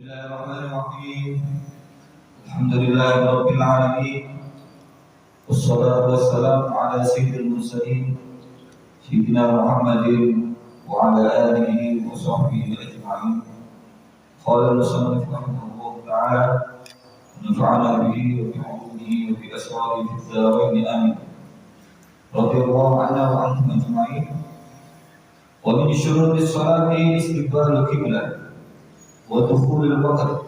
Bismillahirrahmanirrahim. Alhamdulillahirabbil alamin. Wassalatu wassalamu ala sayyidil mursalin sayyidina Muhammadin wa ala alihi wa sahbihi ajma'in. Qala al-musannif rahimahullah ta'ala nafa'ana bihi wa bi 'ulumihi wa bi asrarihi fid dharain amin. Radhiyallahu anna wa anhum ajma'in. Wa min syurutis salati istiqbalul qiblah ودخول الوقت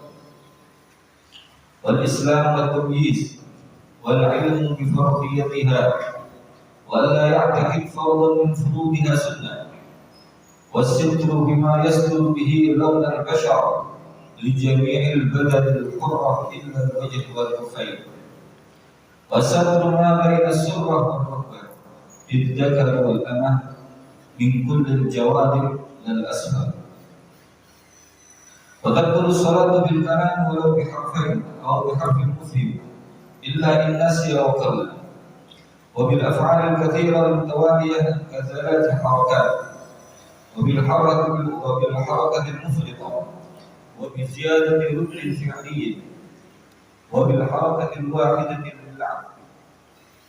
والإسلام والتمييز والعلم بفرضيتها وألا يعتقد فرضا من فروضها سنة والستر بما يستر به لون البشر لجميع البدن الحرة إلا الوجه والكفين وستر ما بين السرة والركبة للذكر والأنثى من كل الجوانب للأسفل. وتدخل الصلاة بالكلام ولو بحرفين أو بحرف مفهم إلا إن نسي وقل وبالأفعال الكثيرة المتوالية كثلاث حركات وبالحركة المفرطة وبزيادة ركن فعلي وبالحركة الواحدة للعب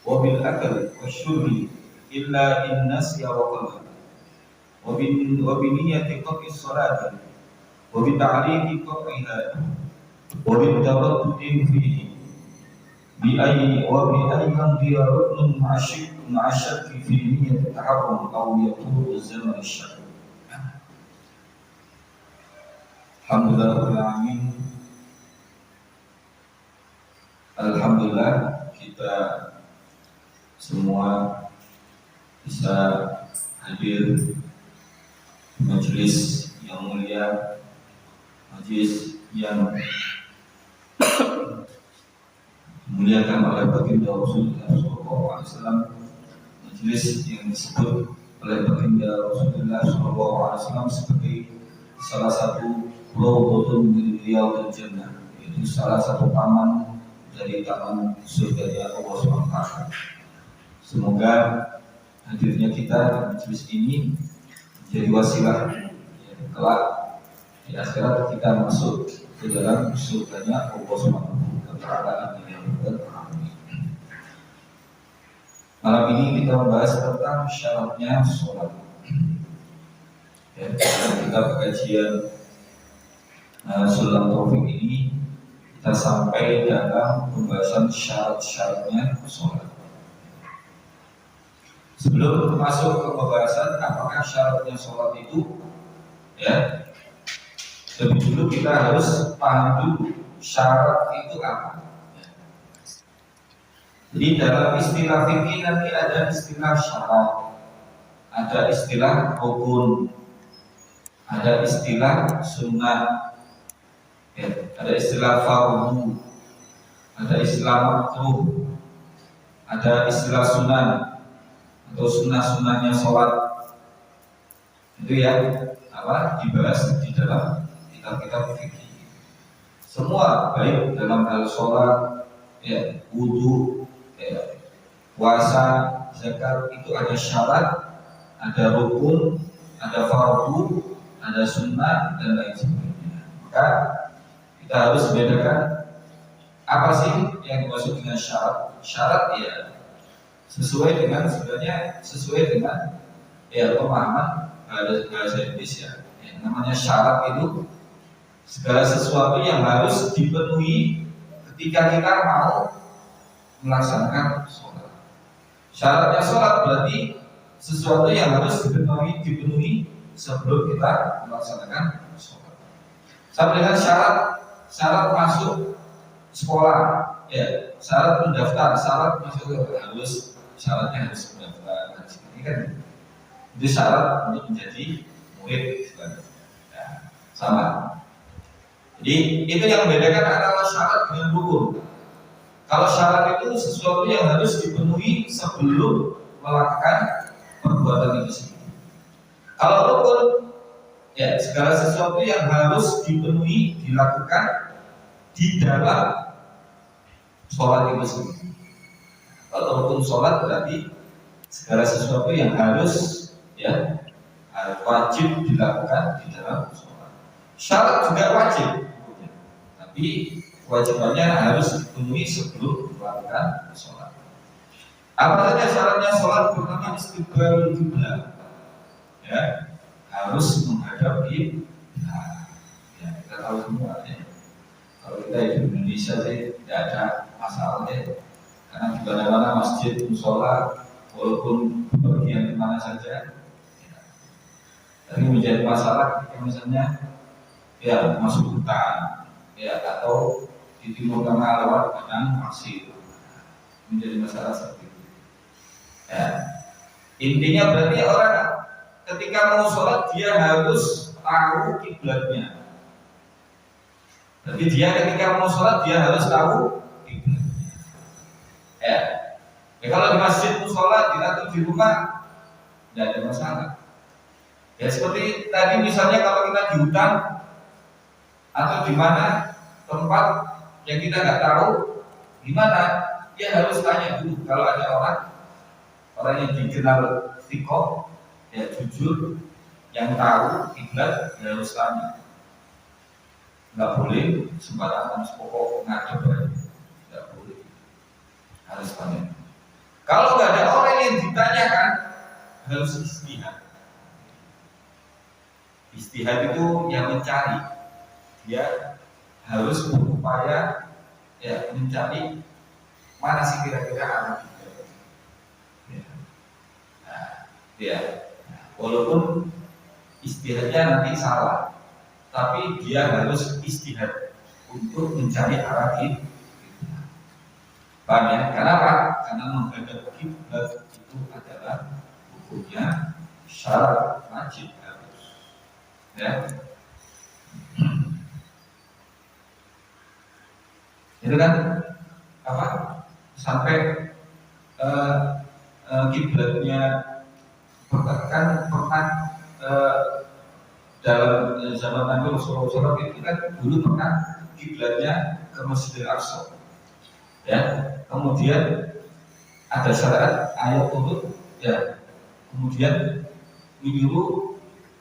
وبالأكل والشرب إلا إن نسي وقل وبنية قطع الصلاة وبتعليق قطعها وبالتردد فيه بأن يمضي ركن مع الشك في نية التحرم أو يطول زمن الشك. Alhamdulillah kita semua bisa hadir di majelis yang mulia, majelis yang dimuliakan oleh baginda Rasulullah SAW, majelis yang disebut oleh baginda Rasulullah SAW sebagai salah satu rawdatun min riyadil jannah, yaitu salah satu taman dari taman surga Allah SWT. Semoga hadirnya kita di majelis ini menjadi wasilah kelak di akhirat kita masuk ke dalam surganya Allah Subhanahu wa taala. Malam ini kita membahas tentang syaratnya sholat. Kita kajian Sulam Taufik ini kita sampai dalam pembahasan syarat-syaratnya sholat. Sebelum masuk ke pembahasan apakah syaratnya sholat itu, lebih dulu kita harus paham dulu syarat itu apa. Jadi dalam istilah fikih nanti ada istilah syarat, ada istilah rukun, ada istilah sunnah, ada istilah fardu, ada istilah makruh, ada istilah sunan atau sunnah-sunnahnya sholat. Itu dibahas di dalam kitab fikih. Semua baik dalam hal sholat, wudu, puasa, zakat itu ada syarat, ada rukun, ada fardu, ada sunnah dan lain sebagainya. Maka kita harus bedakan apa sih yang dimaksud dengan syarat. Syarat sesuai dengan pemahaman bahasa Indonesia. Namanya syarat itu segala sesuatu yang harus dipenuhi ketika kita mau melaksanakan sholat. Syaratnya sholat berarti sesuatu yang harus dipenuhi sebelum kita melaksanakan sholat. Sama dengan syarat masuk sekolah, syarat mendaftar, syarat masuk syaratnya harus mendaftar. Ini kan itu syarat untuk menjadi murid. Sama. Jadi itu yang membedakan antara syarat dengan rukun. Kalau syarat itu sesuatu yang harus dipenuhi sebelum melakukan perbuatan itu sendiri. Kalau rukun, segala sesuatu yang harus dipenuhi dilakukan di dalam sholat itu sendiri. Kalau rukun sholat berarti segala sesuatu yang harus wajib dilakukan di dalam sholat. Syarat juga wajib. Tapi kewajibannya harus dipenuhi sebelum melakukan sholat. Apa saja syaratnya sholat? Pertama istiqbalul qiblah, ya, harus menghadap kiblat. Ya, kita tahu semua ya. Kalau kita di Indonesia sih tidak ada masalah ya, karena di mana-mana masjid, musola, walaupun bagian kemana saja. Ya. Tapi menjadi masalah ketika misalnya ya masuk hutan, ya, atau di timur tengah lewat padang pasir, menjadi masalah seperti itu. Ya. Intinya berarti orang ketika mau sholat dia harus tahu kiblatnya. Jadi dia ketika mau sholat dia harus tahu kiblatnya. Ya. Ya, kalau di masjid mau sholat atau di rumah tidak ada masalah. Ya seperti tadi misalnya kalau kita di hutan atau di mana tempat yang kita nggak tahu di mana, dia harus tanya dulu. Kalau ada orang yang dikenal thiqah, ya jujur, yang tahu kiblat, dia harus tanya. Nggak boleh sembarangan pokok ngadep aja, nggak boleh, harus tanya. Kalau nggak ada orang yang ditanyakan, harus istihad. Istihad itu yang mencari, dia harus berupaya ya mencari mana sih kira-kira arah kiblat. Ya, walaupun istihadnya nanti salah, tapi dia harus istihad untuk mencari arah kiblat. Paham ya? Kenapa? Karena menghadap kiblat itu adalah hukumnya syarat wajib harus. Ya. Itu kan apa? Sampai kiblatnya kan pernah dalam zaman Nabi Rasulullah SAW itu kan dulu pernah kiblatnya ke Masjidil Aqsa. Ya, kemudian ada syarat ayat turun, ya, kemudian menyuruh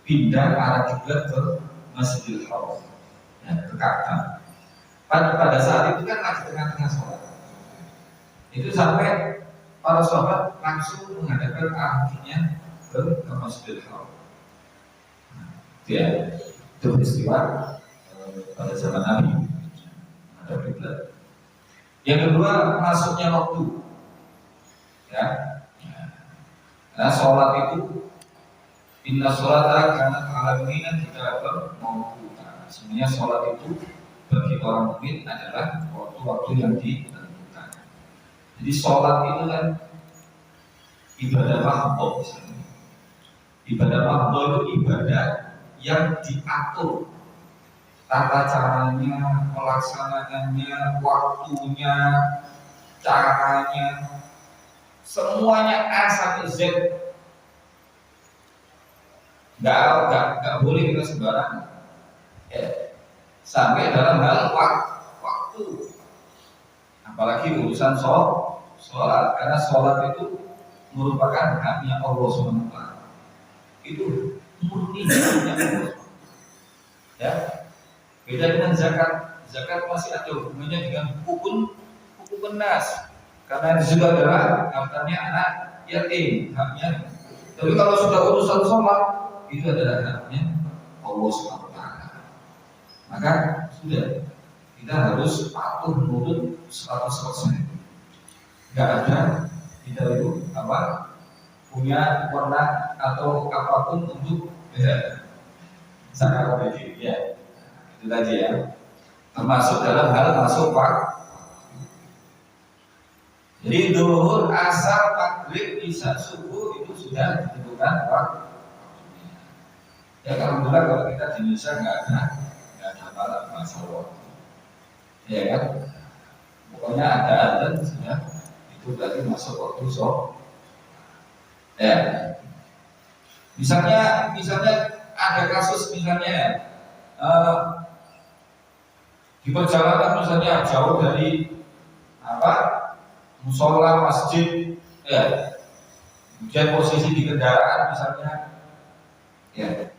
pindah arah kiblat ke Masjidil Haram, ya, ke Ka'bah. Pada saat itu kan lagi tengah-tengah sholat, itu sampai para sahabat langsung menghadapkan arahnya ke Masjidil Haram. Ya, itu peristiwa pada zaman Nabi menghadap kiblat. Yang kedua, masuknya waktu, ya. Nah, sholat itu inna sholata kanat 'alal mu'minina kitaban mawquta. Sebenarnya sholat itu bagi orang mukmin adalah waktu-waktu yang ditentukan. Jadi sholat itu kan ibadah mahdhah misalnya. Ibadah mahdhah itu ibadah yang diatur tata caranya, pelaksanaannya, waktunya, caranya, semuanya A sampai Z. Nggak boleh kita sembarangan. Ya. Sampai dalam hal waktu. Apalagi urusan sholat, karena sholat itu merupakan haknya Allah SWT. Itu murni haknya Allah. Ya. Beda dengan zakat. Zakat masih ada hubungannya dengan hukum nas. Karena di situ adalah hartanya anak yatim, haknya. Tapi kalau sudah urusan sholat, itu adalah haknya Allah SWT. Maka sudah, kita harus patuh nurut 100%. Gak ada kita itu apa punya warna atau apapun untuk zakat wajib, ya. Itu tadi ya, termasuk dalam hal masuk waktu. Jadi zuhur, asar, maghrib, isya, subuh itu sudah ditentukan waktu. Ya alhamdulillah kalau kita di Indonesia nggak ada masalah waktu. Ya kan, pokoknya ada adzan sudah itu berarti masuk waktu sholat. Ya, misalnya ada kasus misalnya. Di perjalanan misalnya jauh dari musola masjid, ya, kemudian posisi di kendaraan misalnya, ya,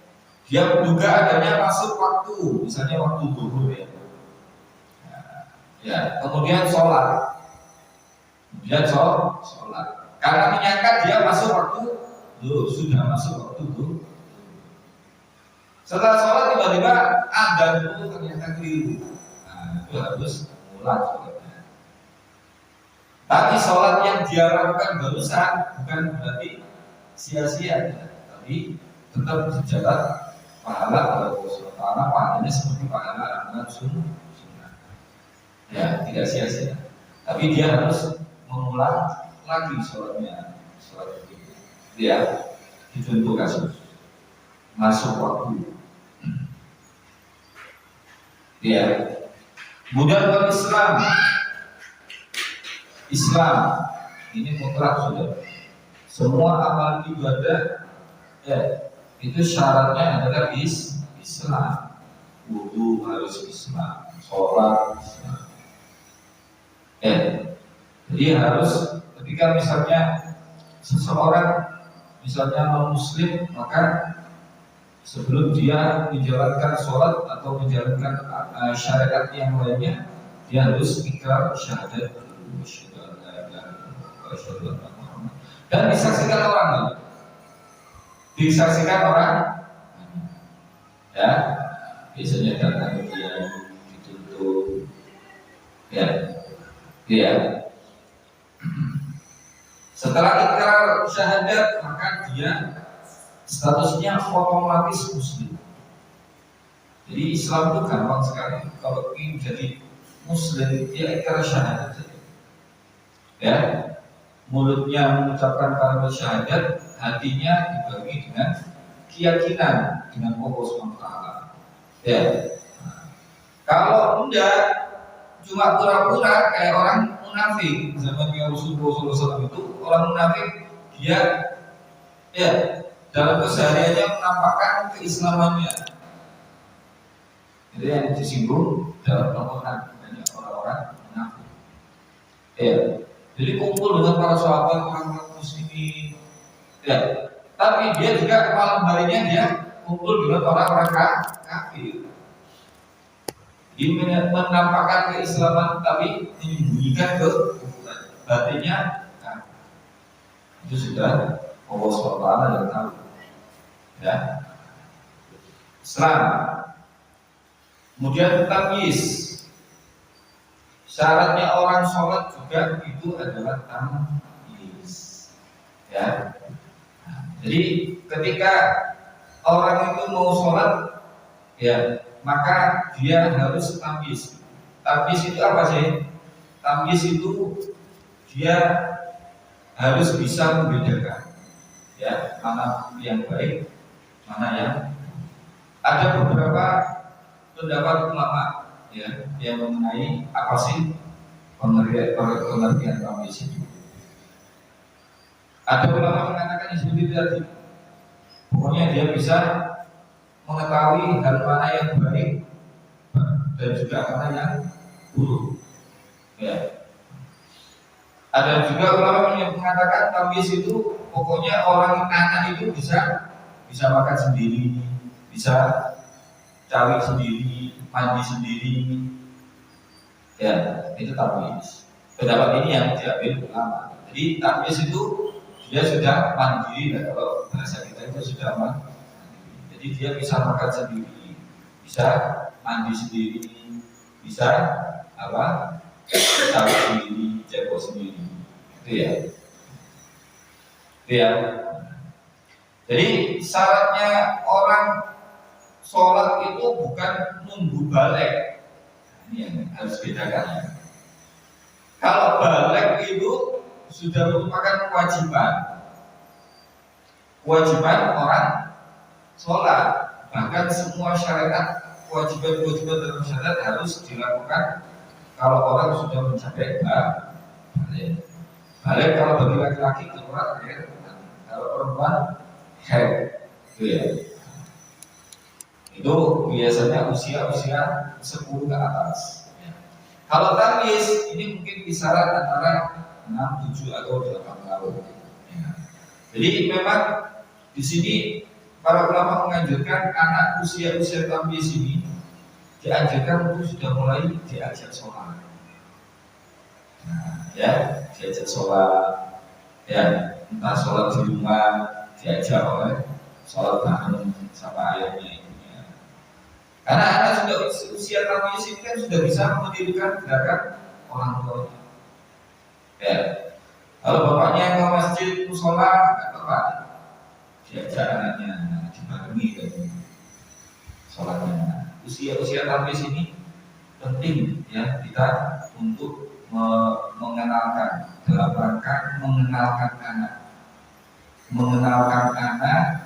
dia menduga adanya masuk waktu, misalnya waktu zuhur, ya, Ya, kemudian sholat. Sholat. Karena menyangka dia masuk waktu sudah masuk waktu zuhur. Setelah sholat tiba-tiba adzan itu ternyata keliru. Nah, itu harus mulai sholatnya. Tapi sholat yang dia lakukan barusan bukan berarti sia-sia, tapi tetap dicatat pahala oleh Allah Subhanahu wa taala, pahalanya seperti pahala amalan sunnah. Ya, tidak sia-sia. Tapi dia harus mengulang lagi sholatnya, sholat itu. Dia ditentukan masuk waktu. Ya. Kemudian Islam ini mutlak sudah. Semua amal ibadah ya itu syaratnya adalah Islam. Wudu harus Islam, sholat Islam. Ya. Jadi harus ketika misalnya seseorang misalnya non muslim, maka sebelum dia menjalankan sholat atau menjalankan syariat yang lainnya, dia harus ikrar syahadat dan disaksikan orang, ya biasanya datang dia dituntut, ya. Setelah ikrar syahadat maka dia statusnya otomatis muslim. Jadi Islam itu gampang sekali. Kalau ingin jadi muslim, dia ikrar syahadat saja. Ya, mulutnya mengucapkan kalimat syahadat, hatinya dibagi dengan keyakinan dengan Allah Subhanahu wa taala. Ya. Kalau enggak, cuma pura-pura kayak orang munafik. Zamannya Rasulullah SAW itu orang munafik, dia ya dalam kesehariannya menampakkan keislamannya. Jadi yang disinggung dalam Al-Quran banyak orang-orang munafik. Ya, jadi kumpul dengan para sahabat orang-orang muslimin. Ya, tapi dia juga malam harinya dia kumpul dengan orang-orang kafir. Dia menampakkan keislaman tapi menyembunyikan kekufuran. Batinnya itu sudah Allah SWT yang tahu. Ya, Islam. Kemudian tamyiz. Syaratnya orang sholat juga itu adalah tamyiz. Ya. Jadi ketika orang itu mau sholat, ya maka dia harus tamyiz. Tamyiz itu apa sih? Tamyiz itu dia harus bisa membedakan, ya mana yang baik, mana yang. Ada beberapa pendapat ulama ya yang mengenai apa sih pengertian tamyiz itu. Ada ulama mengatakan yang seperti tadi, pokoknya dia bisa mengetahui hal mana yang baik dan juga mana yang buruk. Ya. Ada juga ulama yang mengatakan tamyiz itu pokoknya orang anak itu bisa makan sendiri, bisa cari sendiri, mandi sendiri. Ya, itu tamyiz. Pendapat ini yang diambil ulama. Jadi tamyiz itu dia sudah mandiri, kalau bahasa kita itu sudah mandiri. Jadi dia bisa makan sendiri, bisa mandi sendiri, bisa apa? Cari sendiri, cebok sendiri. Itu ya. Itu ya. Jadi syaratnya orang sholat itu bukan nunggu balik. Ini yang harus bedakan. Kalau balik itu sudah merupakan kewajiban orang sholat. Bahkan semua syariat, kewajiban dalam syariat harus dilakukan kalau orang sudah mencapai balik. Kalau bagi laki-laki keluar air, kalau perempuan haid, itu ya. Itu biasanya usia 10 ke atas. Kalau tamyiz ini mungkin kisaran antara 6, 7 atau 8 tahun. Ya. Jadi memang di sini para ulama menganjurkan anak usia tamyiz ini dianjurkan untuk sudah mulai diajak sholat. Ya, diajak sholat, ya entah sholat di rumah, diajak oleh sholat bareng sama ayahnya ibunya. Karena anak sudah usia tamyiz ini kan sudah bisa mendirikan gerakan orang tuanya. Ya, kalau bapaknya ke masjid musola, apa? Diajak anaknya, dibarengi dan sholatnya. Usia tamyiz ini penting ya kita untuk mengenalkan dalam rangka mengenalkan anak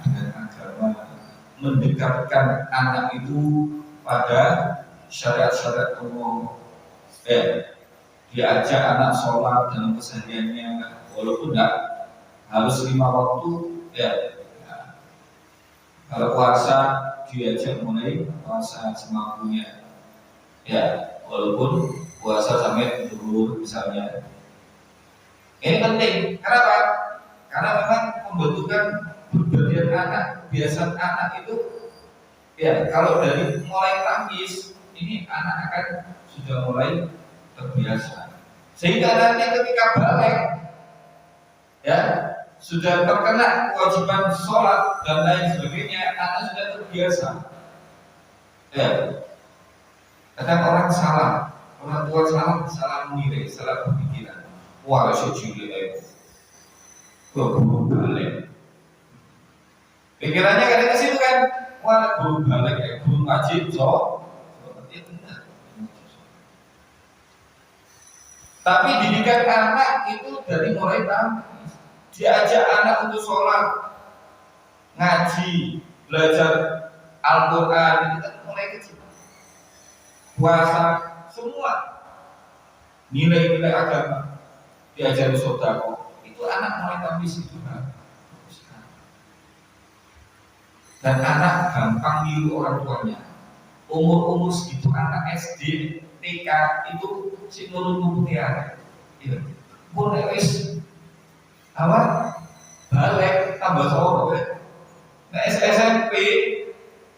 dengan agama, mendekatkan anak itu pada syariat-syariat Allah. Diajak anak sholat dalam kesehariannya, walaupun tidak harus 5 waktu ya. Kalau puasa diajak mulai puasa semampunya ya, walaupun puasa sampai zuhur misalnya. Ini penting. Kenapa? Karena memang pembentukan kepribadian anak, kebiasaan anak itu ya kalau dari mulai tamyiz ini anak akan sudah mulai terbiasa. Sehingga nanti ketika balik ya sudah terkena kewajiban sholat dan lain sebagainya, anak sudah terbiasa. Ya, kadang orang salah, orang tua salah menilai, salah berpikiran. Wah, sejujurnya guru balik. Pikirannya kadang ke situ kan, wah guru balik, guru wajib seperti itu benar. Tapi didikan anak itu dari mulai tamyiz. Diajak anak untuk sholat, ngaji, belajar Al-Quran, itu kan mulai kecil. Puasa, semua nilai-nilai agama diajari sedekah, itu anak mulai tamyiz itu kan. Dan anak gampang niru orang tuanya. Umur segitu anak SD, TK itu si nurut ya. Iya. Boleh wis apa? Balik tambah soro ya. Nah SMP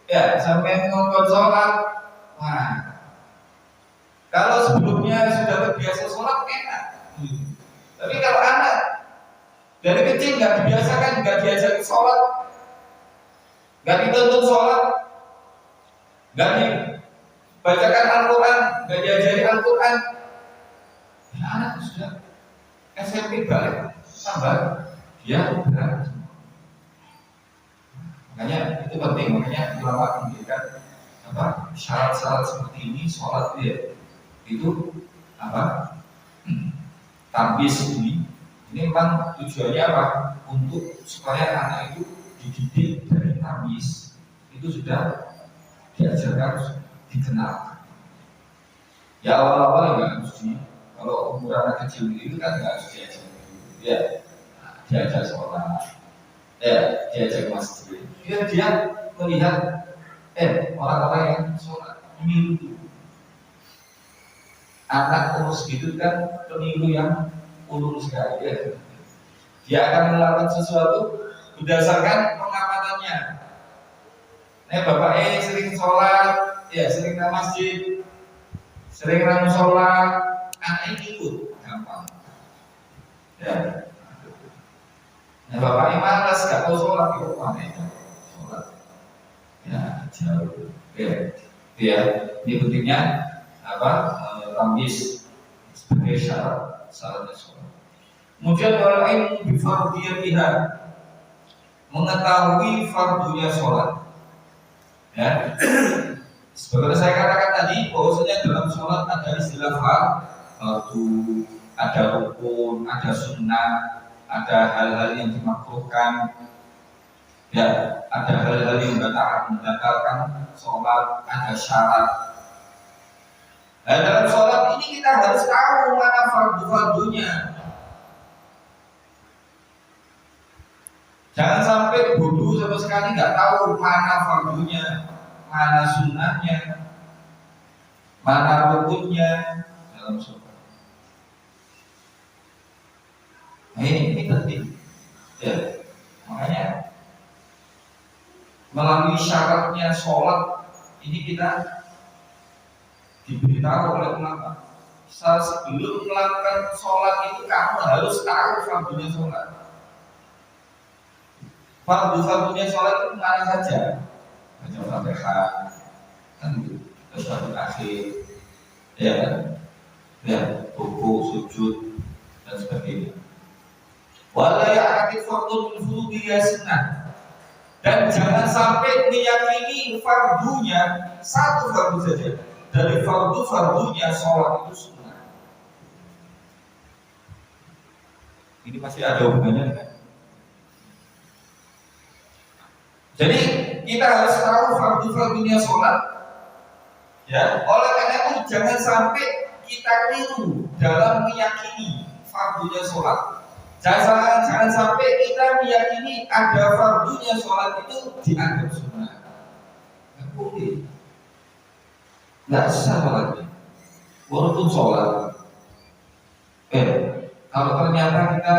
ya sampai nonton sholat. Wah. Kalau sebelumnya sudah terbiasa sholat enak. Tapi kalau anak dari kecil nggak dibiasakan, nggak diajari sholat, nggak dituntut sholat, nggak dibacakan Al-Quran, nggak diajari Al-Quran, ya anak sudah SMP balik tambah dia berat. Makanya itu penting, makanya ulama memberikan apa syarat-syarat seperti ini sholat dia itu apa tamyiz ini memang tujuannya apa untuk supaya anak itu dididik dari tamyiz itu sudah diajarkan, dikenal. Ya awal-awal nggak harus kalau umur anak kecil itu kan nggak harus diajar, ya diajak sholat, ya diajak masjid, dia melihat orang-orang yang sholat meniru. Anak umur segitu kan peniru yang ulur sekali ya. Dia akan melakukan sesuatu berdasarkan pengamatannya. Bapak sering sholat, ya sering ke masjid, sering ke sholat, anak ikut gampang. Ya. Bapak malas gak mau sholat, ya mana sholat. Ya jauh. Oke. Ya, ini pentingnya apa? Tamyiz sebagai syaratnya sholat. Kemudian wal ilmu bi fardiyatiha, mengetahui fardunya sholat. Ya. Seperti saya katakan tadi, bahwasanya dalam sholat ada istilah fardu, ada rukun, ada sunnah, ada hal-hal yang dimakruhkan, ya, ada hal-hal yang membatalkan sholat, ada syarat. Nah, dalam sholat ini kita harus tahu mana fardu-fardunya. Jangan sampai bodoh sama sekali nggak tahu mana fardunya, mana sunnahnya, mana rukunnya dalam sholat. Nah, ini penting. Ya, makanya melalui syaratnya sholat ini kita diberitahu oleh ulama. sebelum melakukan sholat itu kamu harus tahu fardunya sholat. Fardu-fardunya sholat itu mana saja? Baca Fatihah, kan gitu. Terus akhir, ya kan? Ya, ruku, sujud dan sebagainya. Wala ya'ti fardun min furudiyya sunnah. Dan jangan sampai meyakini fardunya satu fardu saja dari fardu-fardunya sholat itu sunnah. Ini pasti ada hubungannya kan? Jadi kita harus tahu fardu-fardunya sholat. Ya, oleh karena itu jangan sampai kita keliru dalam meyakini fardunya sholat. Jangan sampai kita meyakini ada fardunya sholat itu dianggap sunnah. Nggak boleh. Nggak sah sholatnya. Walaupun sholat. Kalau ternyata kita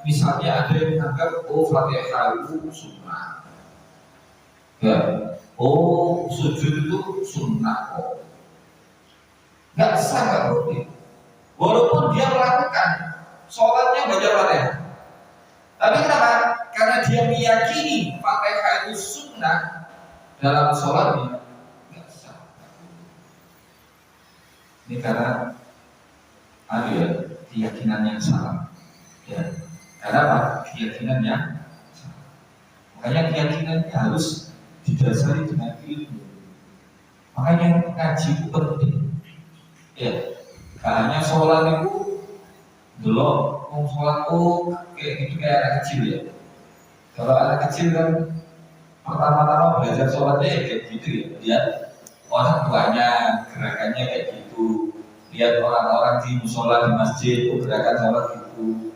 misalnya ada yang menganggap Fatihah itu sunnah. Ya. Sujud itu sunnah kok. Nggak sah, nggak boleh. Walaupun dia melakukan sholatnya baca Fatihah. Tapi kenapa? Karena dia meyakini Fatihah itu sunnah dalam sholatnya, nggak sah. Ini karena keyakinan yang salah. Ya. Karena apa? Keyakinan yang salah. Makanya keyakinannya harus didasari dengan ilmu. Makanya ngaji itu penting. Ya, gak hanya sholat itu dulu, sholat kayak gitu kayak anak kecil ya. Kalau anak kecil kan pertama-tama belajar sholatnya ya kayak gitu ya. Lihat orang tuanya gerakannya kayak gitu. Lihat orang-orang di musola di masjid gerakan sholat gitu.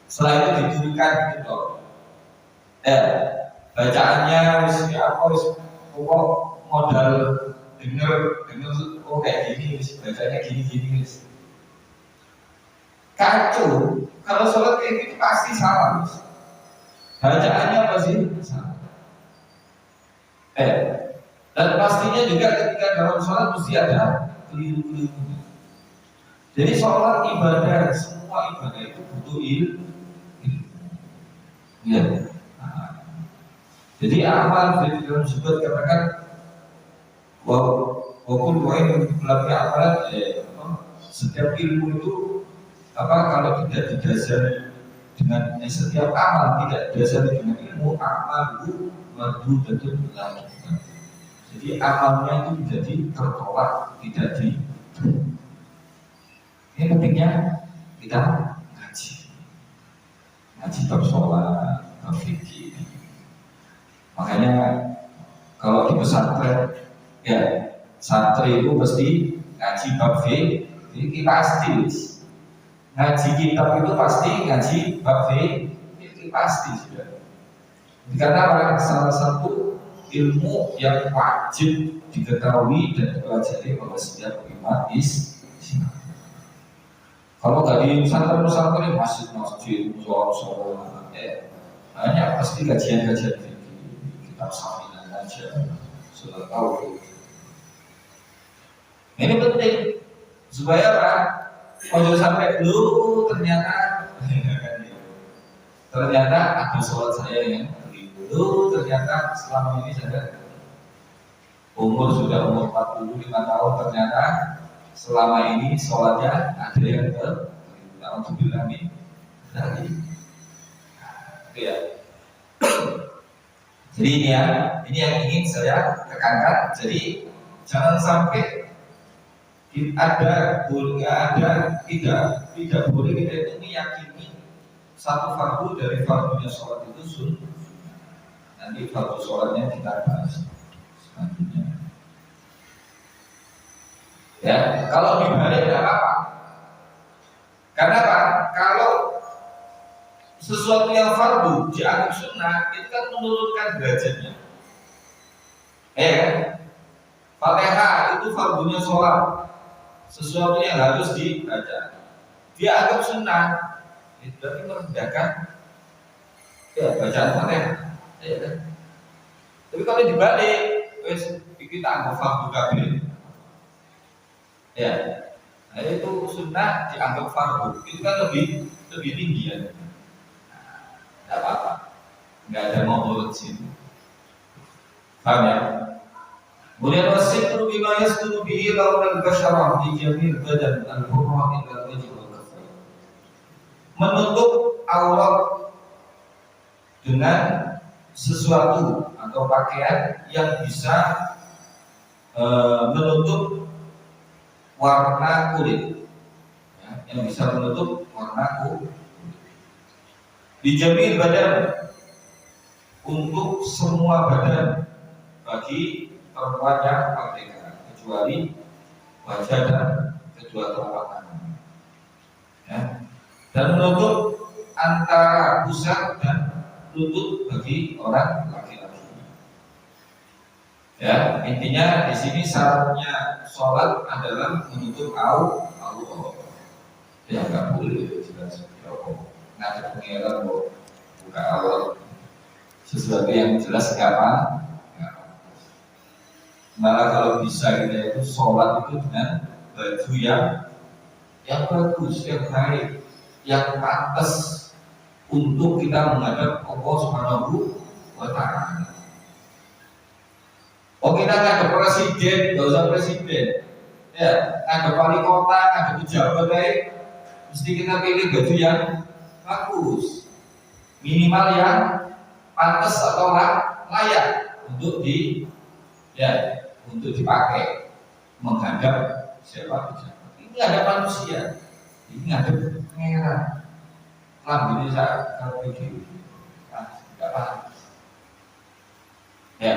Setelah itu diturunkan gitu loh. Bacaannya pokok modal denger kayak gini bacanya gini kacau. Kalau sholat kayak gitu pasti salah. Bacaannya pasti salah. Dan pastinya juga ketika dalam sholat mesti ada keliru-keliru. Jadi sholat ibadah, semua ibadah itu butuh ilmu. Ya. Jadi amal dari dalam sebut katakan walaupun poin lebih aparat setiap ilmu itu kalau tidak didasari dengan setiap amal tidak didasari dengan ilmu, amal itu madu dan dilakukan. Jadi amalnya itu menjadi tertolak, tidak di. Ini pentingnya kita ngaji bab sholat, bab fikih. Makanya kalau di pesantren ya santri itu mesti ngaji bab fikih pasti. Ngaji kitab itu pasti ngaji bab fikih pasti sudah. Karena salah satu ilmu yang wajib diketahui dan dipelajari oleh setiap umat Islam. Kalau nggak di pesantren masjid, musola, banyak pasti kajian-kajian kitab saminan aja sudah tahu. Ini penting supaya kalau sampai dulu ternyata ada sholat saya yang keliru. Ternyata selama ini saya sudah umur 45 tahun, ternyata selama ini sholatnya ada yang untuk bilang ini tadi. Ya. Jadi ini yang ingin saya tekankan. Jadi jangan sampai tidak boleh kita itu meyakini satu fardu dari fardunya sholat itu sunnah. Nanti fardu sholatnya kita bahas selanjutnya. Ya, kalau dibalik tidak apa-apa. Karena apa? Kalau sesuatu yang fardu dianggap sunnah, itu kan menurunkan derajatnya. Fatihah itu fardunya sholat, sesuatu yang harus dibaca. Dia anggap sunnah, itu berarti merendahkan bacaan Fatihah. Tapi kalau dibalik, kita anggap fardu kabeh. Nah, itu sunnah dianggap fardu, itu kan lebih tinggi ya. Tidak apa-apa, nggak ada mau urut sini. Paham ya? Kemudian wasitru bima yasturu bihi launal basyarah di jami' badan al-hurra ila wajhi wal kafain. Menutup aurat dengan sesuatu atau pakaian yang bisa menutup warna kulit, ya, yang bisa menutup warna kulit. Di jami' badan, untuk semua badan bagi perempuan yang merdeka kecuali wajah dan kedua telapak tangan, ya. Dan menutup antara pusat dan lutut bagi orang laki-laki. Ya, intinya di sini syaratnya sholat adalah menutup aurat. Ya nggak boleh jelas ngadep pengiran mau buka aurat sesuatu yang jelas kapan. Malah kalau bisa kita itu sholat itu dengan baju yang bagus, yang baik, yang pantas untuk kita menghadap Allah Subhanahu wa Ta'ala. Oh, kita ngadep presiden, nggak usah presiden, ya ngadep wali kota, ngadep pejabat baik, mesti kita pilih baju yang bagus, minimal yang pantas atau layak untuk untuk dipakai menghadap siapa pejabat. Ini ada manusia, ini ada pangeran. Ini saya kalau begini, tidak paham. Ya,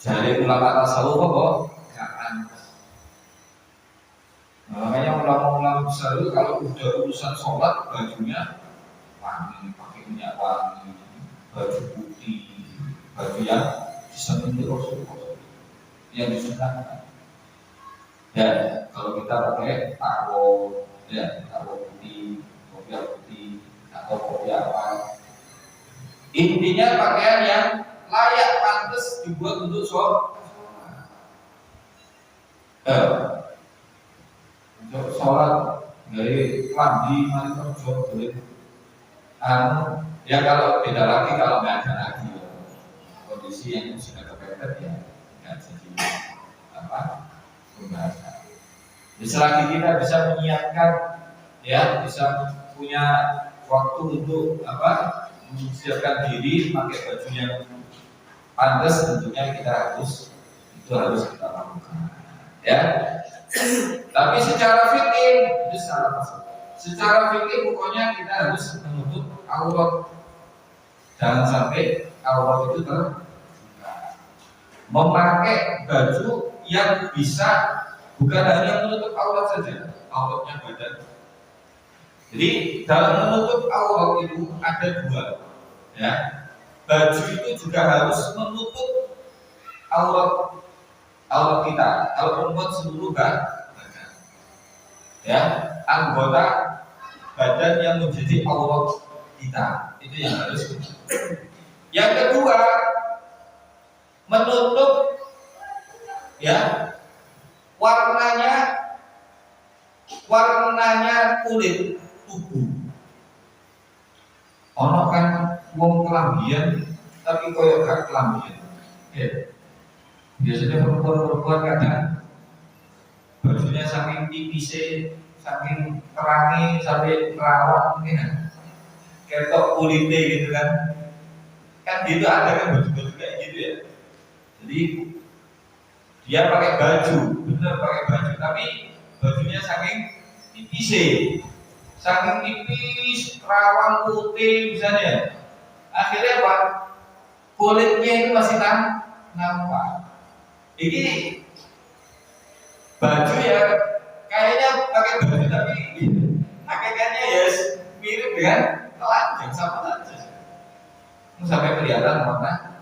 dari ulama tasawuf kok nggak pantas. Makanya ulama-ulama besar itu kalau udah urusan sholat bajunya wangi, pakai minyak wangi, baju putih, baju yang disentuh Rasulullah, yang disunahkan. Ya, kalau kita pakai taro, ya taro putih, kopiah putih, atau kopiah apa. Intinya pakaian yang layak pantas dibuat untuk sholat. Untuk sholat dari mandi kerja boleh. Ya kalau beda lagi kalau nggak ada lagi kondisi yang sudah kepepet ya nggak jadi apa pembahasan. Selagi kita bisa menyiapkan, ya bisa punya waktu untuk apa mempersiapkan diri pakai baju yang pantas, tentunya kita harus kita lakukan, ya. Tapi secara fikih itu salah. Secara fikih pokoknya kita harus menutup aurat, jangan sampai aurat itu terbuka. Memakai baju yang bisa bukan hanya menutup aurat saja, auratnya badan. Jadi dalam menutup aurat itu ada dua, ya. Baju itu juga harus menutup aurat kita. Kalau perempuan seluruh badan, ya, anggota badan yang menjadi aurat kita itu yang harus. Yang kedua, menutup, ya, warnanya kulit tubuh. Ono kan wong kelambian tapi koyo gak kelambian. Ya. Biasanya perempuan kadang bajunya saking tipisnya, saking terangnya sampai terawat mungkin ketok kulitnya gitu kan. Kan gitu ada kan baju-baju kayak gitu ya. Jadi dia pakai baju, bener pakai baju, tapi bajunya saking tipisnya, saking tipis, rawan putih misalnya. Akhirnya apa? Kulitnya itu masih nampak. Ini baju ya kayaknya pakai baju tapi hakikatnya ya mirip dengan telanjang sama saja. Sampai kelihatan warna.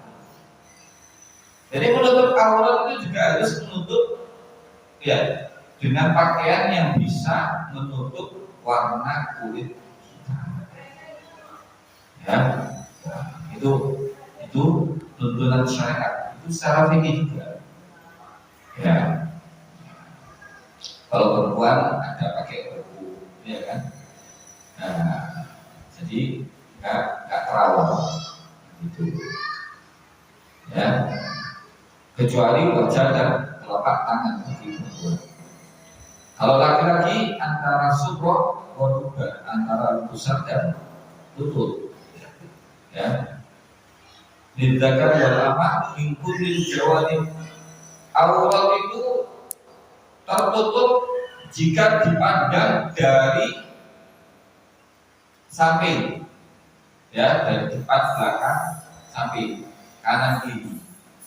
Jadi menutup aurat itu juga harus menutup, ya, dengan pakaian yang bisa menutup warna kulit kita. Ya, itu tuntunan syariat. Itu secara fikih juga. Ya. Kalau perempuan ada pakai buku, ya kan? Nah, jadi nggak terawat gitu, ya. Kecuali wajah dan telapak tangan bagi perempuan. Kalau laki-laki antara subroh dan antara pusat dan lutut, ya. Didakar ulama mengikuti jawab aurat itu tertutup jika dipandang dari samping, ya, dari depan belakang samping kanan kiri,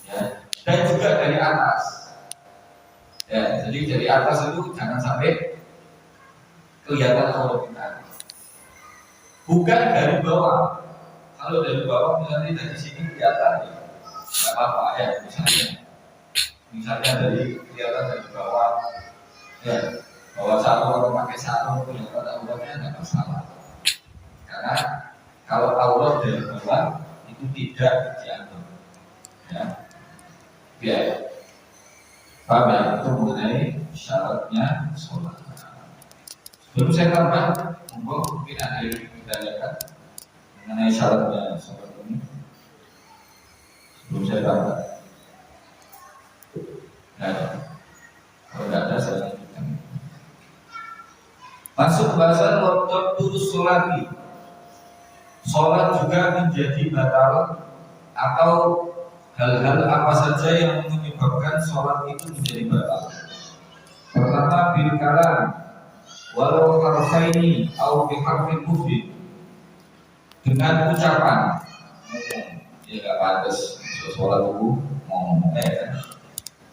ya, dan juga dari atas, ya. Jadi dari atas itu jangan sampai kelihatan aurat kita, bukan dari bawah. Kalau dari bawah misalnya dari sini kelihatan, ya nggak apa-apa, ya. Misalnya dari kelihatan dari bawah, ya, bahwa satu orang pakai sarung kelihatan auratnya nggak masalah, karena kalau aurat dari bawah itu tidak dianggap, ya. Ya, paham ya? Itu mengenai syaratnya sholat. Sebelum saya tambah, mungkin ada yang kita lihat mengenai syaratnya sholat ini. Sebelum saya tambah, kalau tidak ada saya lanjutkan. Masuk bahasan waktu turus sholati. Sholat juga menjadi batal atau hal-hal apa saja yang menyebabkan sholat itu menjadi batal. Pertama, bil kalam, walau harfaini atau biharfin mufid, dengan ucapan ngomong. Ya nggak pantas sholat itu ngomong, ya kan?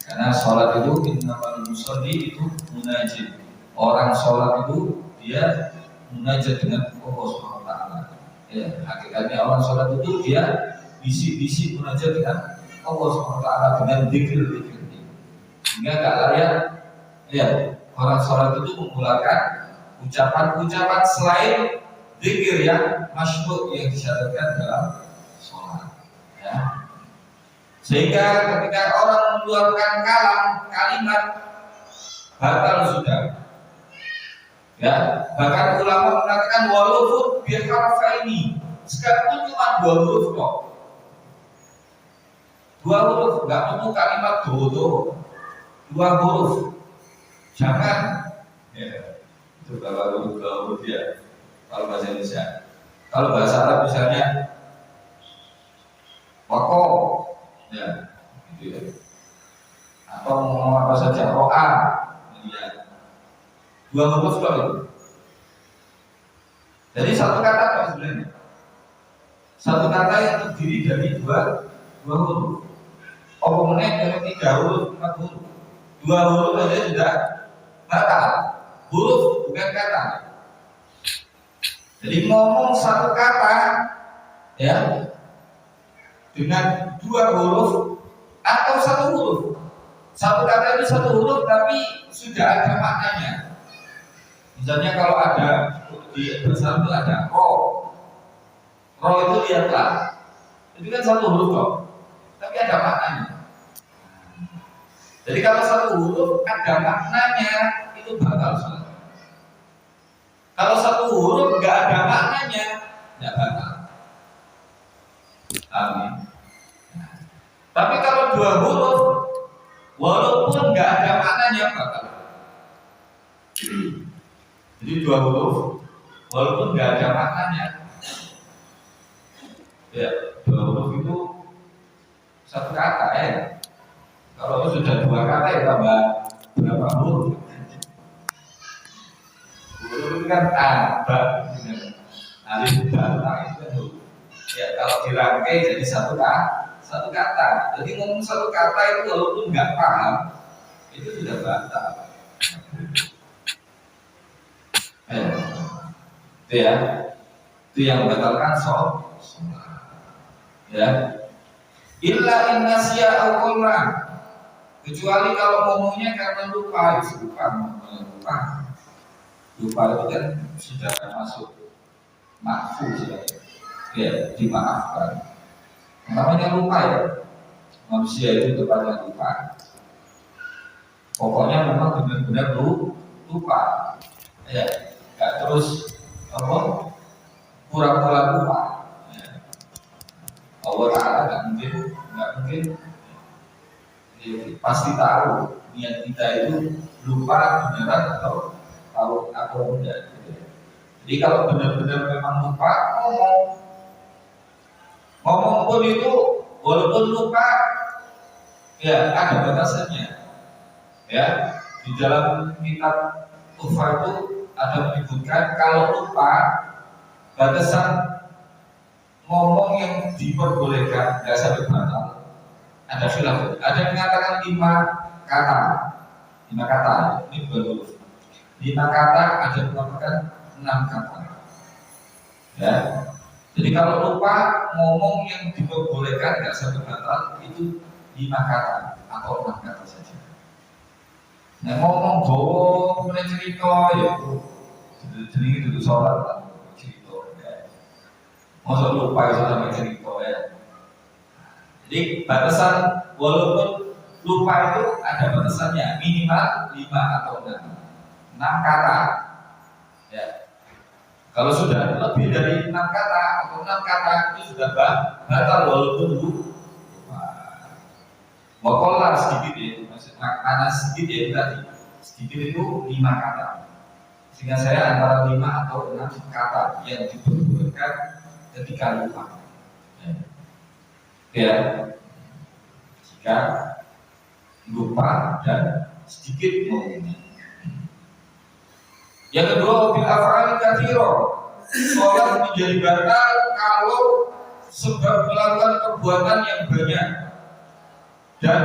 Karena sholat itu innamal musolli itu munajat. Orang sholat itu dia munajat dengan Allah Subhanahu wa taala. Ya, hakikatnya orang sholat itu dia bisik-bisik munajat dengan Allah Subhanahu wa taala dengan zikir-zikir. Sehingga enggak layak, ya, orang sholat itu mengeluarkan ucapan-ucapan selain zikir yang masyru' yang disyaratkan dalam sholat, ya. Sehingga ketika orang mengeluarkan kalimat batal sudah, ya. Bahkan ulama mengatakan walaupun biharfa ini sekalipun cuma 2 huruf kok, 2 huruf, nggak perlu kalimat dodo, 2 huruf, jangan, ya. Itu kalau 2 huruf, ya, kalau bahasa Indonesia. Kalau bahasa Arab misalnya wako, ya, gitu, ya. Atau ngomong apa saja, ro'a, ya, 2 huruf kok itu. Jadi satu kata kok sebenarnya, satu kata yang terdiri dari dua huruf. Omongnya dari 3 huruf, 4 huruf, 2 huruf saja sudah batal. Huruf bukan kata. Jadi ngomong satu kata, ya, dengan 2 huruf atau 1 huruf. Satu kata itu 1 huruf tapi sudah ada maknanya. Misalnya kalau ada di bahasa itu ada ro itu lihatlah, itu kan 1 huruf kok, tapi ada maknanya. Jadi kalau 1 huruf ada maknanya itu batal sholat. Kalau 1 huruf nggak ada maknanya nggak batal. Amin. Tapi kalau 2 huruf walaupun nggak ada maknanya batal. Jadi 2 huruf walaupun nggak ada maknanya, ya, 2 huruf itu 1 kata, ya. Kalau sudah 2 kata ya tambah berapa huruf? Huruf itu kan tambah alif bata itu huruf. Ya, kalau dirangkai jadi 1 kata. Jadi ngomong 1 kata itu walaupun nggak paham itu sudah batal. Itu ya, itu yang membatalkan sholat, ya. Illa innasya al-qurra, kecuali kalau ngomongnya karena lupa, lupa itu kan sudah masuk mahfuz, ya, dimaafkan. Namanya lupa, ya, manusia itu tepatnya lupa. Pokoknya memang benar-benar lupa, ya, nggak terus apa pura-pura lupa. Ya. Allah Taala nggak mungkin ya, pasti tahu niat kita itu lupa beneran atau tahu atau enggak. Gitu. Jadi kalau benar-benar memang lupa ngomong pun itu walaupun lupa ya ada batasannya. Ya, di dalam kitab Tufa itu ada menyebutkan kalau lupa batasan ngomong yang diperbolehkan nggak sampai batal. Ada khilaf. Ada yang mengatakan 5 kata. Ini baru 5 kata, ada yang mengatakan 6 kata. Ya, jadi kalau lupa ngomong yang diperbolehkan nggak sampai batal itu 5 kata atau 6 kata saja. Nah ngomong bawa mulai cerita ya jadi dulu sholat cerita ya. Masuk lupa itu sampai cerita ya. Jadi batasan walaupun lupa itu ada batasannya minimal 5 atau 6 kata ya. Kalau sudah lebih dari 6 kata atau 6 kata itu sudah batal walaupun lupa. Wakola sedikit ya, makna sedikit ya tadi. Sedikit itu 5 kata. Sehingga saya antara 5 atau 6 kata yang diperbolehkan ketika lupa. Ya, jika lupa dan sedikit ngomongnya. Yang kedua, bil af'al katsira. Sholat menjadi batal kalau sebab melakukan perbuatan yang banyak dan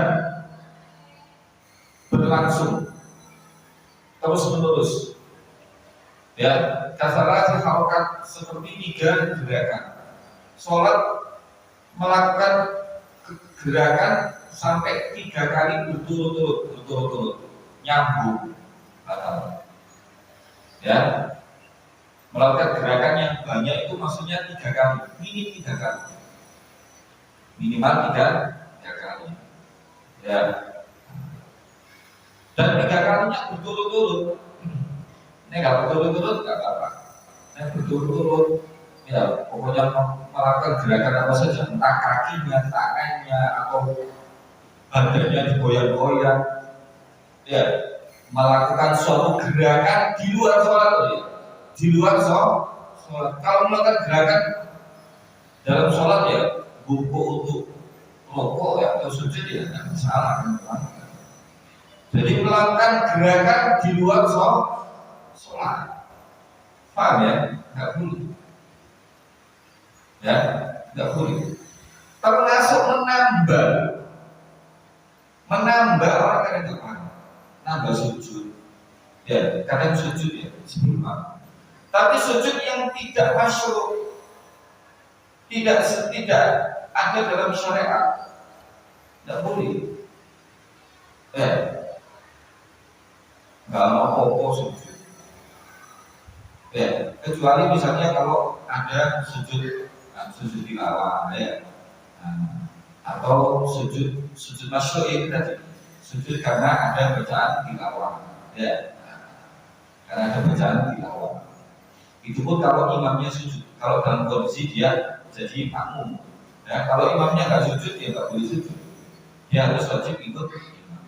berlangsung terus menerus. Ya, kasalah harokat seperti 3 gerakan. Sholat melakukan gerakan sampai 3 kali berturut-turut nyambung batal. Ya, melakukan gerakan yang banyak itu maksudnya 3 kali, minimal 3 kali. Ya, dan 3 kalinya berturut-turut. Ini kalau berturut-turut nggak apa-apa. Ini berturut-turut, ya pokoknya melakukan gerakan apa saja, entah kakinya, tangannya, atau badannya digoyang-goyang, ya melakukan suatu gerakan di luar sholat, ya. Di luar sholat. Kalau melakukan gerakan dalam sholat ya, bungkuk untuk rokok ya atau sujud ya tidak salah. Jadi melakukan gerakan di luar sholat, paham ya? Nggak boleh. Ya, nggak boleh. Termasuk menambah orang kan itu apa? Nambah sujud. Ya, kadang sujud ya sebelum apa. Tapi sujud yang tidak masuk, tidak ada dalam syariat, nggak boleh. Ya, nggak mau apa-apa sujud. Ya, kecuali misalnya kalau ada sujud tilawah ya, atau sujud masyru' tadi, sujud karena ada bacaan tilawah ya, karena ada bacaan tilawah. Itu pun kalau imamnya sujud. Kalau dalam kondisi dia jadi makmum ya, kalau imamnya nggak sujud dia nggak boleh sujud, dia harus wajib ikut imam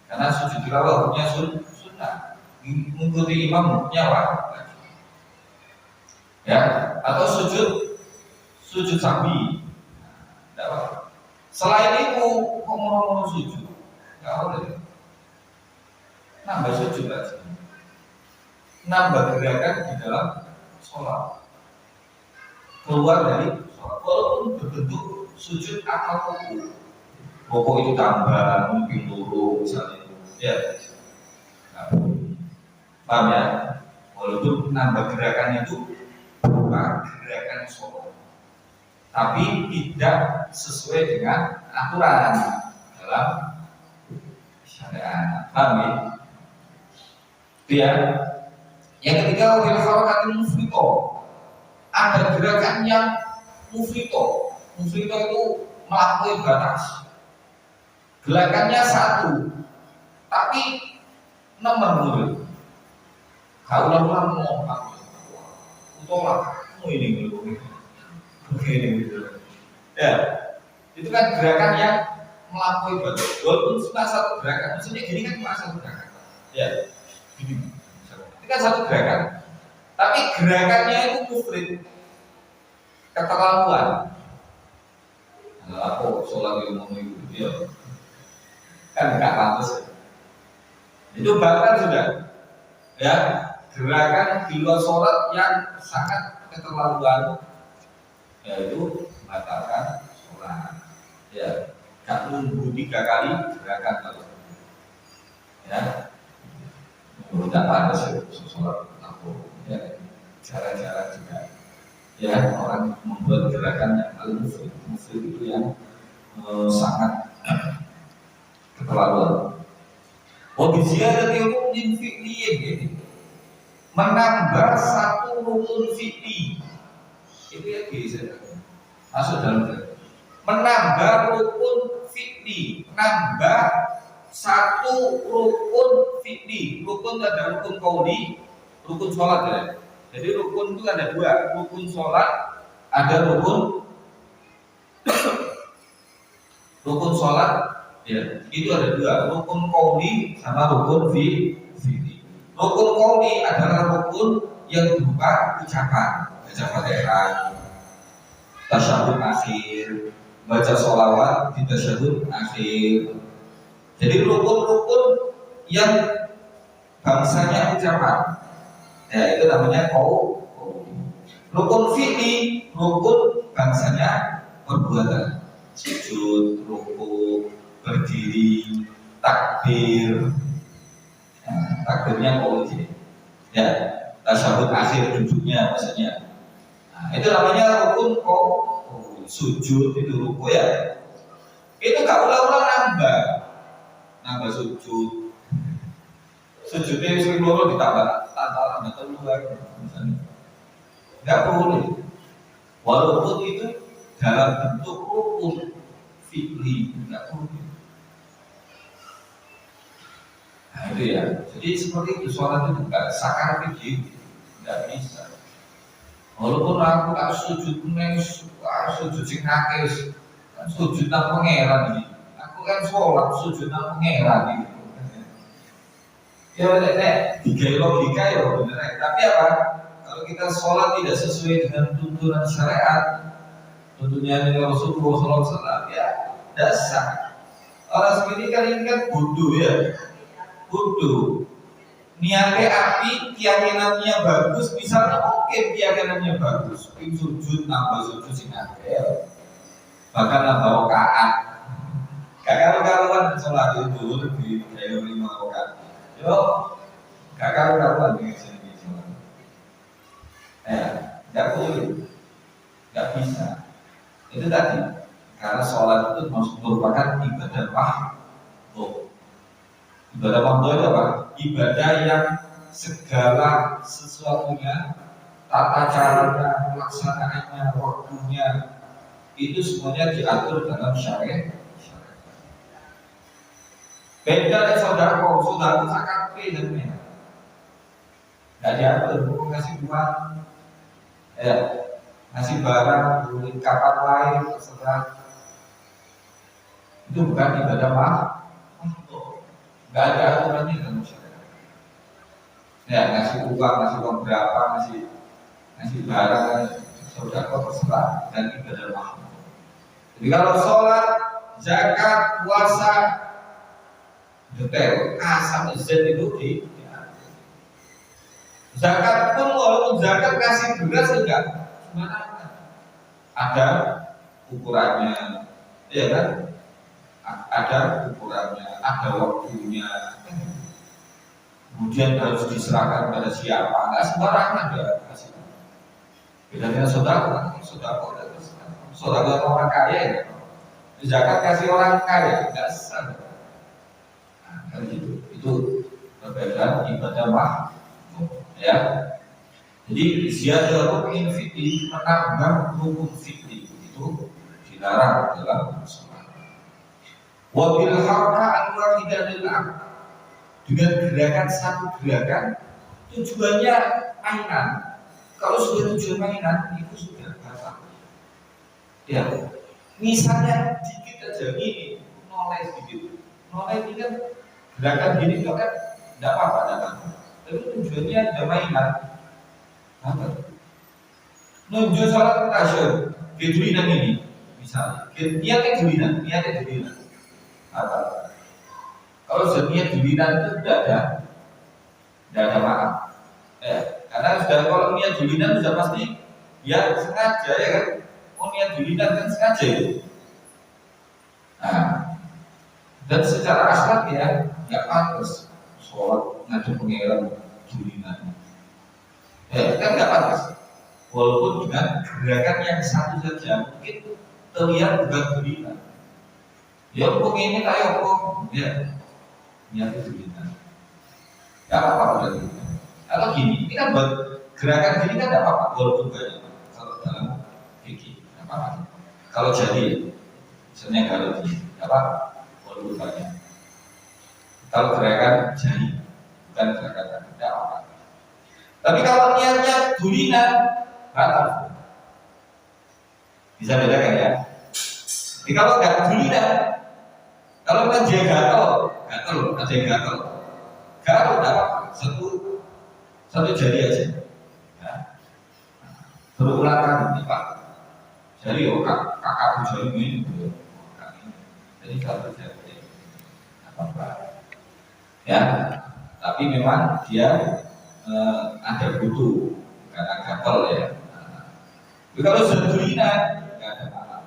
karena sujud tilawah hukumnya sunnah, mengikuti imam hukumnya wajib ya. Atau sujud sambi, tidak apa. Selain itu kok mau sujud nggak boleh. Nambah sujud aja, nambah gerakan di dalam sholat, keluar dari sholat walaupun berbentuk sujud atau ruku. Ruku itu tambah mungkin turun misalnya ya, nggak boleh. Paham ya? Walaupun nambah gerakan itu berupa gerakan sholat, tapi tidak sesuai dengan aturan dalam syariat. Paham ya? Itu ya. Yang ketiga, wabil harakatil mufrito. Ada gerakan yang mufrito. Mufrito itu melampaui batas. Gerakannya 1, tapi nomor murid. ulang-ulang mau apa? Utolak, ini begini gitu. Ya, itu kan gerakan yang melampaui batas. Walaupun cuma satu gerakan, maksudnya gini kan cuma satu gerakan. Ya, gini. Itu kan satu gerakan. Tapi gerakannya itu kufrit, keterlaluan. Nah, aku sholat di rumah itu, ya kan nggak pantas. Itu bahkan sudah, ya gerakan di luar sholat yang sangat keterlaluan, yaitu membatalkan sholat. Ya, gak nunggu 3 kali gerakan kalau, ya, tidak pantas ya sholat aku. Ya, cara-cara juga ya orang membuat gerakan yang paling mufsid itu yang sangat keterlaluan. Ziyadati rukunin fi'liyin gitu. Menambah satu rukun fi'li itu ya bisa masuk dalam gerakan. Menambah rukun fi'li, nambah satu rukun fi'li. Rukun ada rukun qauli, rukun sholat ya. Jadi rukun itu ada 2, rukun sholat, ada rukun sholat, ya itu ada 2, rukun qauli sama rukun fi'li. Rukun qauli adalah rukun yang berupa ucapan, baca Fatihah, tasyahud akhir, baca sholawat di tasyahud akhir. Jadi rukun-rukun yang bangsanya ucapan. Ya itu namanya qauli. Rukun fi'li, rukun bangsanya perbuatan. Sujud, ruku, berdiri, takbir. Nah, takbirnya qauli. Ya, tasyahud akhir duduknya maksudnya. Nah, itu namanya rukun qauli. Sujud itu ruku ya. Itu gak ulang-ulang nambah sujud. Sujudnya sering loro ditambah tambah keluar misalnya. Enggak boleh. Walaupun itu dalam bentuk rukun fi'li enggak boleh. Nah itu ya. Jadi seperti itu sholat itu enggak sakar begitu, enggak bisa. Walaupun aku tak sujud sujud sing akeh, kan sujud nang pangeran iki. Aku kan sholat sujud nang pangeran iki. Ya nek digawe logika ya bener. Tapi apa? Kalau kita sholat tidak sesuai dengan tuntunan syariat, tuntunan Rasulullah SAW, ya tidak sah. Orang seperti kan ini kan bodoh ya, bodoh. Niatnya api, keyakinannya bagus, misalnya mungkin keyakinannya bagus, ping sujud nambah sujud sing akeh, bahkan nambah rakaat. Karuan sholat itu lebih dari 5 rakaat. Yo, kakak karuan dengan sini sholat. Nggak boleh, nggak bisa. Itu tadi, karena sholat itu merupakan ibadah mahdoh. Ibadah mahdoh itu apa? Ibadah yang segala sesuatunya, tata caranya, pelaksanaannya, waktunya, itu semuanya diatur dalam syariat. Beda dengan saudara zakat namanya. Nggak diatur, bukan ngasih uang, ya, ngasih barang, beli kapan lain, terserah. Itu bukan ibadah mahdoh. Nggak ada aturannya dalam syariat. Ya, ngasih uang berapa, ngasih barang, saudara terserah dan ibadah mahdoh. Jadi kalau sholat, zakat, puasa, detail asal izin itu di zakat pun walaupun zakat kasih beras enggak gimana ada ukurannya ya kan, ada ukurannya, ada waktunya, kemudian harus diserahkan pada siapa, enggak sembarangan ya kasih. Bedanya saudara orang kaya ya, zakat kasih orang kaya enggak sah. Kan itu perbedaan ibadah mahdoh ya. Jadi ziyadah rukun fi'li, menambah rukun fi'li itu dilarang dalam sholat. Wabil harka an wahidatil am, dengan gerakan satu gerakan tujuannya mainan. Kalau sudah tujuan mainan itu sudah batal. Ya, misalnya dikit aja ini, nolai sedikit, nolai ini kan gerakan gini kan tidak apa-apa, tidak apa-apa. Tapi tujuannya ada mainan, apa? Nunjuk sholat tasyahud, kedulinan ini, misalnya, niatnya dulinan, apa? Kalau sudah niat dulinan itu tidak ada maaf. Karena sudah kalau niat dulinan sudah pasti ya sengaja ya kan. Oh niat dulinan kan sengaja itu. Nah, dan secara akhlak ya nggak pantas sholat ngadu pengeran dulinan. Kan nggak pantas. Walaupun dengan gerakan yang satu saja mungkin terlihat bukan dulinan. Ya pengen ayo ya niat dulinan. Gak apa-apa berarti. Kalau gini, ini kan buat gerakan gini kan tidak apa-apa, walaupun banyak. Kalau dalam fikih, tidak apa-apa. Kalau jadi, misalnya kalau gini, tidak apa-apa, walaupun banyak. Kalau gerakan jadi, bukan gerakan tidak apa-apa. Tapi kalau niatnya dulinan, batal. Bisa bedakan ya. Jadi kalau nggak dulinan, kalau kan dia gatel, ada yang gatel. Gatel tidak apa-apa. Satu jari aja, ya. Berulang kali, Pak. Jadi kakak jari ini, jadi satu jari, apa-apa. Ya, tapi memang dia ada butuh karena gatel ya. Tapi kalau sudah dulinan, nggak ada masalah.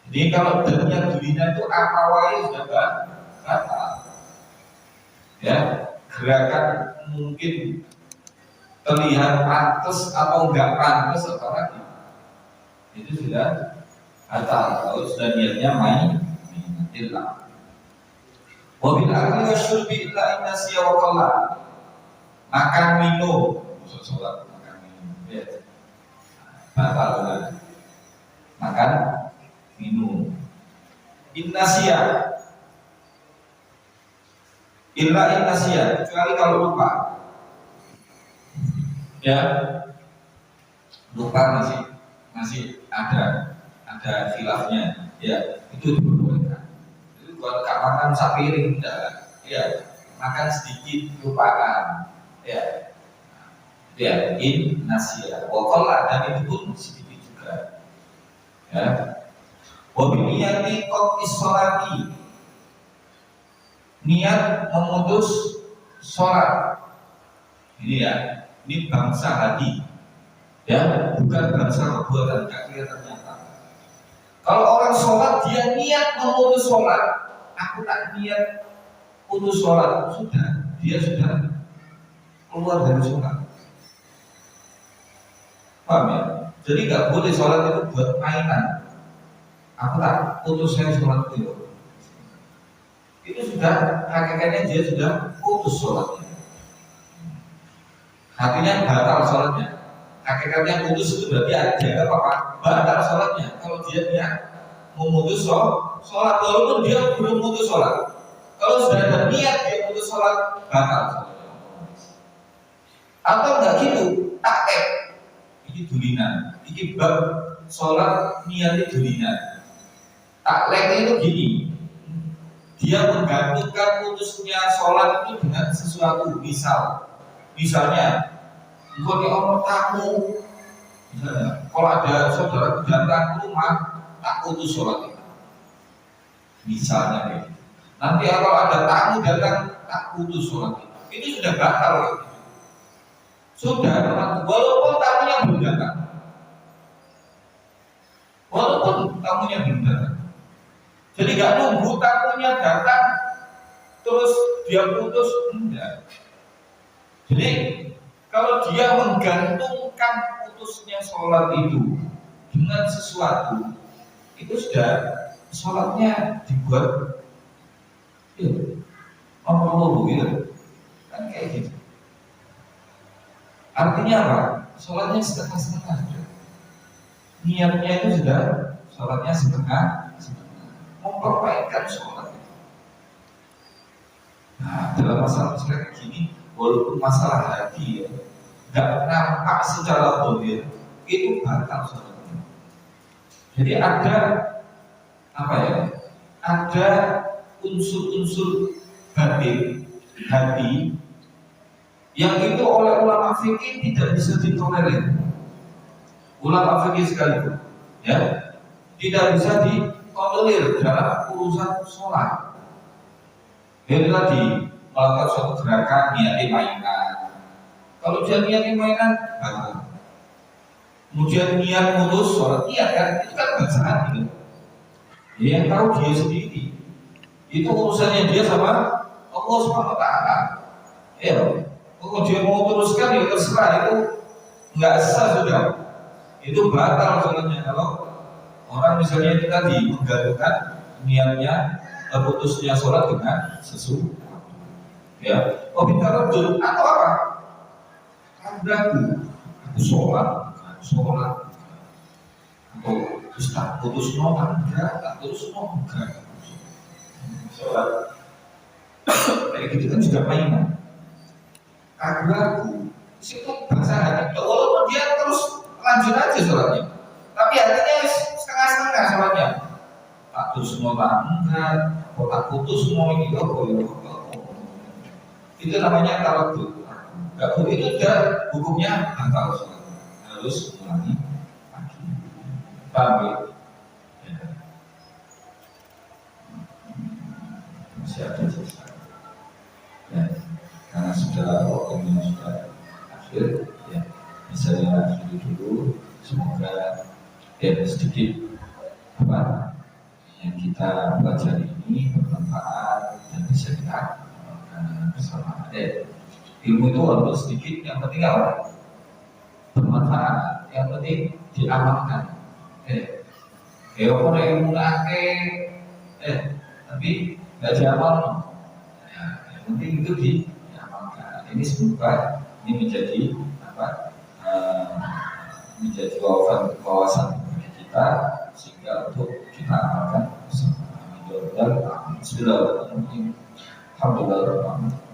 Jadi kalau darinya dulinan itu apa wae sudah batal. Ya, gerakan mungkin terlihat pantas atau enggak pantas apalagi itu sudah batal kalau sudah niatnya main ilah. Wabil akli wasyurbi illa innasiya wa qalla. Makan minum, sholat makan minum. Ya. Batal kan? Makan minum. Innasiya illa innasiya, kecuali kalau lupa. Ya, lupa masih ada khilafnya. Ya, itu diperbolehkan. Itu kalau gak makan sapiring tidak. Ya, makan sedikit lupaan. Ya, ya innasiya. Wakola dan itu pun sedikit juga. Ya, wabiniyati qad issolati. Niat memutus sholat ini ya, ini bangsa hati ya, bukan bangsa perbuatan. Gak kelihatan nyata. Kalau orang sholat dia niat memutus sholat, aku tak niat putus sholat, sudah dia sudah keluar dari sholat. Paham ya? Jadi gak boleh sholat itu buat mainan. Aku tak putus saya sholat itu. Itu sudah hakikatnya dia sudah putus sholatnya. Hatinya batal sholatnya. Hakikatnya putus itu berarti ada apa? Batal sholatnya. Kalau dia niat memutus sholat, walaupun dia belum putus sholat. Kalau sudah ada niat dia putus sholat, batal sholatnya. Atau enggak gitu, takek. Ini dulinan. Ini bab sholat niatnya dulinan. Takleknya itu gini. Dia menggantungkan putusnya sholat itu dengan sesuatu. Misalnya kalau orang tamu, misalnya kalau ada saudara datang ke rumah, tak putus sholat itu. Misalnya gitu. Nanti kalau ada tamu datang, tak putus sholat itu. Ini sudah batal gitu. Sudah, walaupun tamunya belum datang. Jadi gak nunggu tamunya datang terus dia putus, enggak. Jadi kalau dia menggantungkan putusnya sholat itu dengan sesuatu, itu sudah sholatnya dibuat gitu, kan kayak gitu. Artinya apa? Sholatnya setengah-setengah. Niatnya itu sudah sholatnya setengah. Memperbaikkan sholat. Nah, dalam masalah kayak gini walaupun masalah hati ya, nggak nampak secara dohir itu batal sholatnya. Jadi ada apa ya? Ada unsur-unsur batin hati yang itu oleh ulama fikih tidak bisa ditolerir. Ulama fikih sekalipun, ya, tidak bisa ditolerir dalam urusan sholat. Jadi tadi melakukan suatu gerakan niatnya mainan. Kalau dia niatnya mainan, batal. Kemudian niat mutus sholat, niat kan itu kan bacaan gitu. Yang tahu dia sendiri. Itu urusannya dia sama Allah Subhanahu wa taala. Ya, kalau dia mau teruskan ya terserah, itu nggak sah sudah. Itu batal sholatnya kalau orang misalnya itu tadi menggantungkan niatnya putusnya sholat dengan sesuatu. Ya, bicara atau apa? Ragu, aku sholat, atau Ustaz putus nol enggak, putus nol enggak. Sholat kayak gitu kan juga mainan. Ragu, situ bahasa hati. Walaupun dia terus lanjut aja sholatnya, tapi hatinya setengah-setengah sholatnya. Tak putus nol enggak, atau tak putus nol gitu. Itu namanya tawaddu. Enggak boleh, itu sudah hukumnya batal sholat. Harus ulangi lagi. Paham ya? Masih ada sisa. Ya, karena sudah waktunya sudah akhir, ya bisa diakhiri dulu. Semoga sedikit apa yang kita pelajari ini bermanfaat dan bisa kita bersama. Ilmu itu walaupun sedikit, yang penting apa? Bermanfaat, yang penting diamalkan. Walaupun ilmu tapi nggak diamal. Yang penting itu diamalkan. Ini semoga ini menjadi apa? Menjadi wawasan bagi kita sehingga untuk kita amalkan bersama. Bismillahirrahmanirrahim. Alhamdulillah.